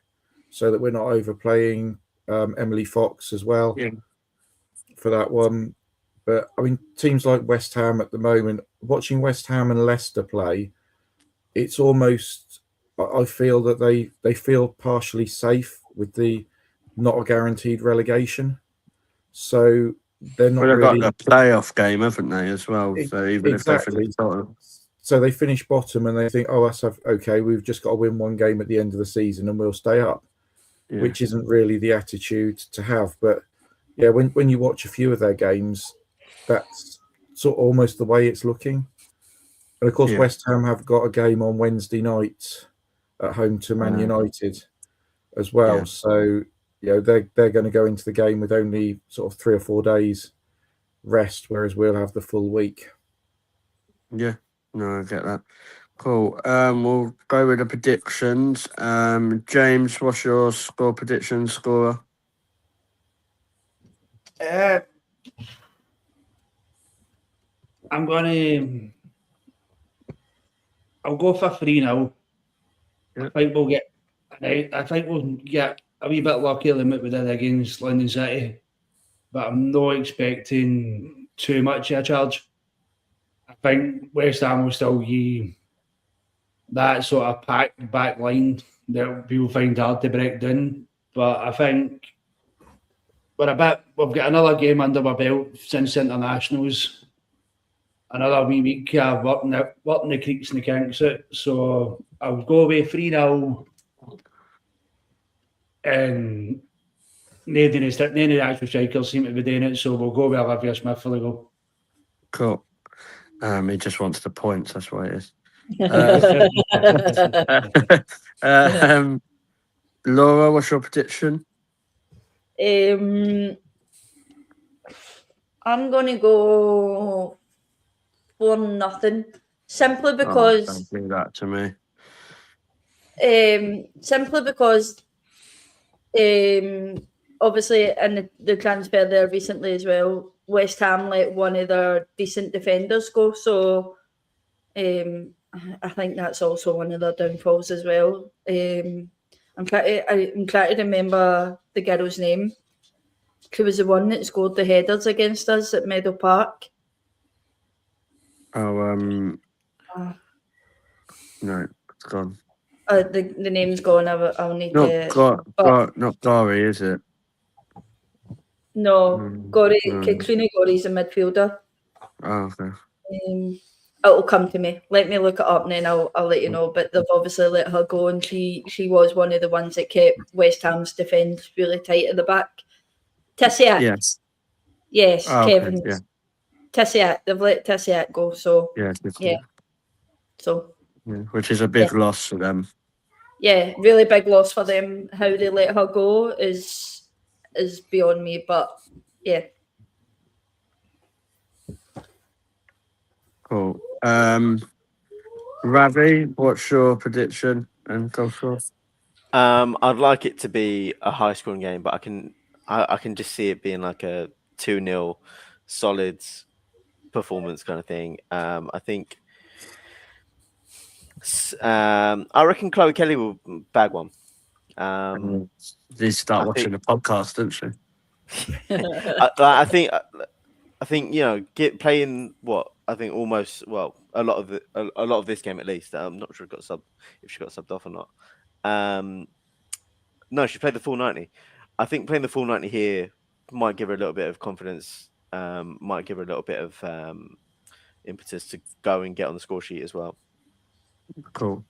so that we're not overplaying Emily Fox as well for that one. But I mean, teams like West Ham at the moment, watching West Ham and Leicester play, it's almost, I feel that they feel partially safe with the not a guaranteed relegation. So they're not Well, they've really got a playoff game, haven't they, as well? So even if they exactly. finish bottom, So they finish bottom and they think, oh, okay, we've just got to win one game at the end of the season and we'll stay up, which isn't really the attitude to have. But yeah, when you watch a few of their games, that's sort of almost the way it's looking. And of course, West Ham have got a game on Wednesday night at home to Man United as well. Yeah. So they're going to go into the game with only sort of 3 or 4 days rest, whereas we'll have the full week. Yeah, no, I get that. Cool. We'll go with the predictions. James, what's your score prediction, scorer? I'm gonna. I'll go for 3-0. Yeah. I think we'll get. I think we'll get a wee bit luckier than what we did against London City, but I'm not expecting too much of a charge. I think West Ham will still give that sort of packed back line that people find hard to break down. But I think we've got another game under our belt since internationals. Another wee week working the creeks and the kinks out. So I'll go away 3-0 and none of the actual strikers seem to be doing it, so we'll go with Olivia Smith for the goal. Cool. He just wants the points, that's why it is. Laura, what's your prediction? I'm gonna go 4-0, simply because Don't do that to me. Obviously in the transfer there recently as well, West Ham let one of their decent defenders go, so I think that's also one of their downfalls as well. I'm trying to remember the girl's name. Who was the one that scored the headers against us at Meadow Park? Oh, no, it's gone. The name's gone. I'll need to. Not Gary, is it? No, Gorey. No. Katrina Gorey's a midfielder. Oh, okay. It'll come to me. Let me look it up and then I'll let you know. But they've obviously let her go, and she was one of the ones that kept West Ham's defence really tight at the back. Tissiak. Yes, Oh, Kevin. okay, yeah. Tissiak. They've let Tissiak go, so Yeah. So which is a big loss for them. yeah, really big loss for them. How they let her go is beyond me, but yeah. Cool. Ravi, what's your prediction and go for? I'd like it to be a high scoring game, but I can just see it being like a 2-0 solid performance kind of thing. I think I reckon Chloe Kelly will bag one. They start watching the podcast, don't she? I think playing what I think almost a lot of this game at least. I'm not sure if she got subbed off or not. No, she played the full 90. I think playing the full 90 here might give her a little bit of confidence. Might give her a little bit of impetus to go and get on the score sheet as well. Cool.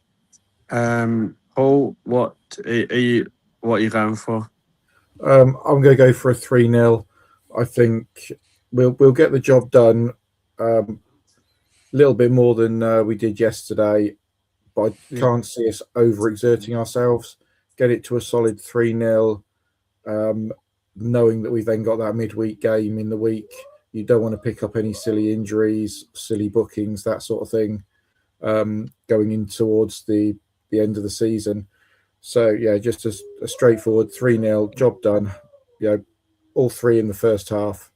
Paul, what are you going for? I'm going to go for a 3-0. I think we'll get the job done. A little bit more than we did yesterday, but I can't see us overexerting ourselves. Get it to a solid 3-0, knowing that we've then got that midweek game in the week. You don't want to pick up any silly injuries, silly bookings, that sort of thing, going in towards the end of the season. So, yeah, just a straightforward 3-0, job done. All three in the first half.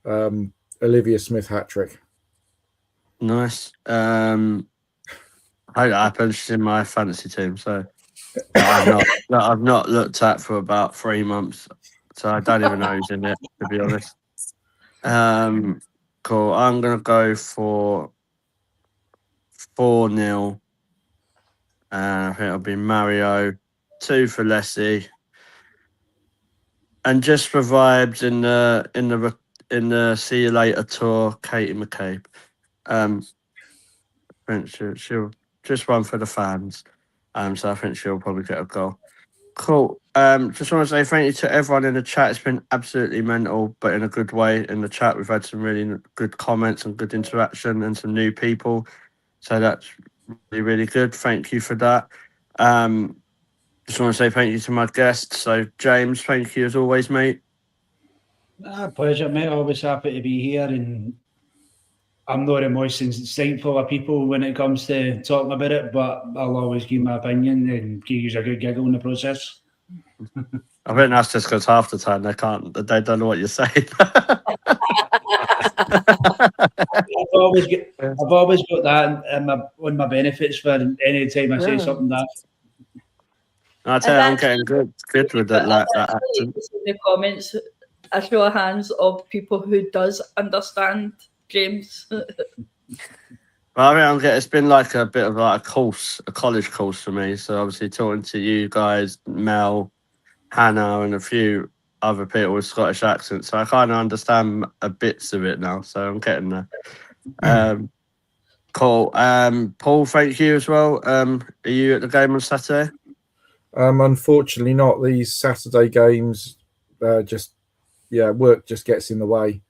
Olivia Smith hat-trick. Nice. I hope that happens in my fantasy team. So that I've not looked at for about 3 months. So I don't even know who's in it, to be honest. Cool. I'm gonna go for 4-0. I think it'll be Mario, 2 for Lessie, and just for vibes in the See You Later tour, Katie McCabe. I think she'll just run for the fans. So I think she'll probably get a goal. Cool. Just want to say thank you to everyone in the chat. It's been absolutely mental, but in a good way. In the chat, we've had some really good comments and good interaction and some new people. So that's really, really good. Thank you for that. Just want to say thank you to my guests. So James, thank you as always, mate. Pleasure, mate. Always happy to be here, and I'm not the most insightful of people when it comes to talking about it, but I'll always give my opinion and give you a good giggle in the process. I think that's just because half the time they don't know what you're saying. I've always got that on my benefits for any time I say something that. I tell you, I'm getting good with that, like that accent. In the comments, a show of hands of people who does understand James. Well, I think it's been like a bit of like a college course for me. So obviously talking to you guys, Mel, Hannah, and a few other people with Scottish accents, so I kind of understand a bits of it now. So I'm getting there. Cool. Paul, thank you as well. Are you at the game on Saturday? Unfortunately not. These Saturday games, work just gets in the way.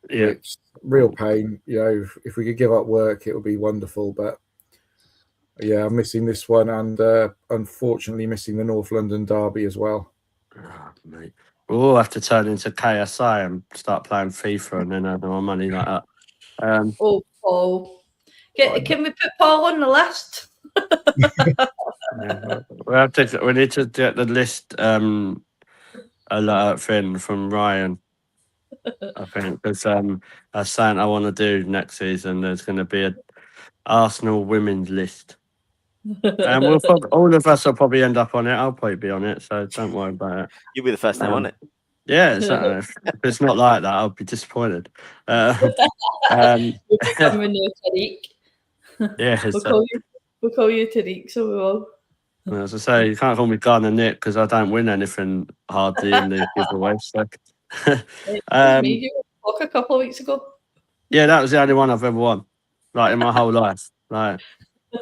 Yeah. It's real pain. If we could give up work, it would be wonderful. But yeah, I'm missing this one, and unfortunately missing the North London derby as well. Oh, mate. We'll all have to turn into KSI and start playing FIFA and then earn more money like that. Paul. Can we put Paul on the list? We need to get the list alert thing from Ryan. I think because that's something I want to do next season. There's going to be an Arsenal women's list, and all of us will probably end up on it. I'll probably be on it, so don't worry about it. You'll be the first name on it. Yeah, exactly. If it's not like that, I'll be disappointed. We'll become a new Tariq. Yeah, we'll call you Tariq, so we will. As I say, you can't call me Garner Nick because I don't win anything hardly in the giveaway. So, You a couple of weeks ago. Yeah, that was the only one I've ever won, like in my whole life. Like,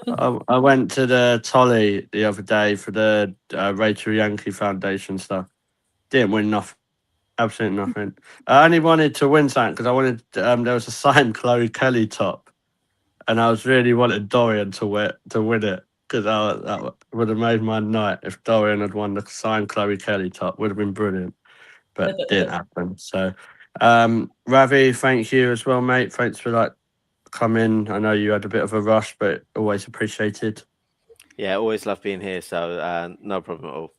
I went to the Tolly the other day for the Rachel Yankee Foundation stuff. Didn't win nothing, absolutely nothing. I only wanted to win something because I wanted. There was a signed Chloe Kelly top, and I was really wanted Dorian to win it. Because that would have made my night if Dorian had won the signed Chloe Kelly top. Would have been brilliant, but didn't happen. So, Ravi, thank you as well, mate. Thanks for coming. I know you had a bit of a rush, but always appreciated. Yeah, always love being here. So no problem at all.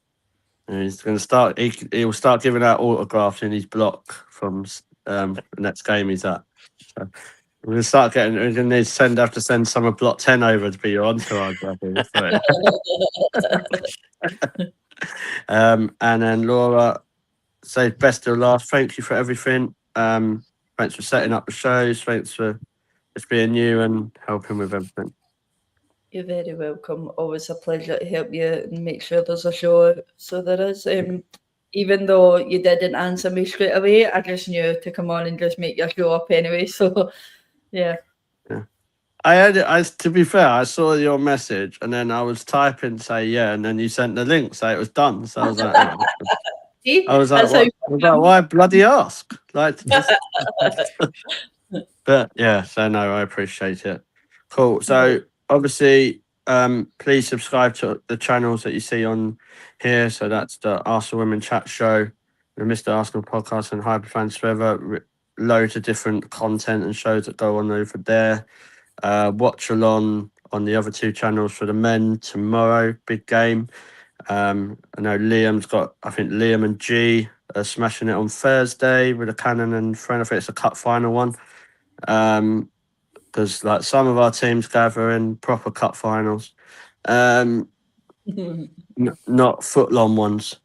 And he's going to start. He will start giving out autographs in his block from the next game he's at. So, we're going to start getting. We're going to have to send some of Block 10 over to be your entourage. And then Laura, say best till last. Thank you for everything. Thanks for setting up the shows. Thanks for just being you and helping with everything. You're very welcome. Always a pleasure to help you and make sure there's a show. So there is. Even though you didn't answer me straight away, I just knew to come on and just make your show up anyway. So. Yeah. To be fair, I saw your message and then I was typing say yeah, and then you sent the link, so it was done. So I was like, why bloody ask? But yeah, so no, I appreciate it. Cool. So obviously, please subscribe to the channels that you see on here. So that's the Arsenal Women Chat Show, the Mr. Arsenal Podcast, and Hyperfans Forever. Loads of different content and shows that go on over there. Watch along on the other two channels for the men tomorrow. Big game. I know Liam and G are smashing it on Thursday with a cannon and friend. I think it's a cup final one. because like some of our teams gather in proper cup finals, not foot-long ones.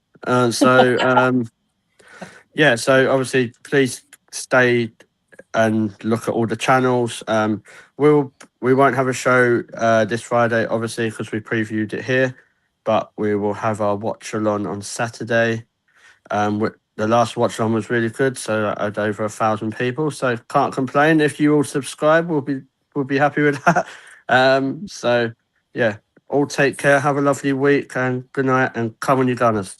Yeah, so obviously please stay and look at all the channels. We won't have a show this Friday, obviously, because we previewed it here, but we will have our watch along on Saturday. The last watch along was really good, so I had over 1,000 people. So can't complain. If you all subscribe, we'll be happy with that. So yeah, all take care. Have a lovely week and good night. And come on, you Gunners.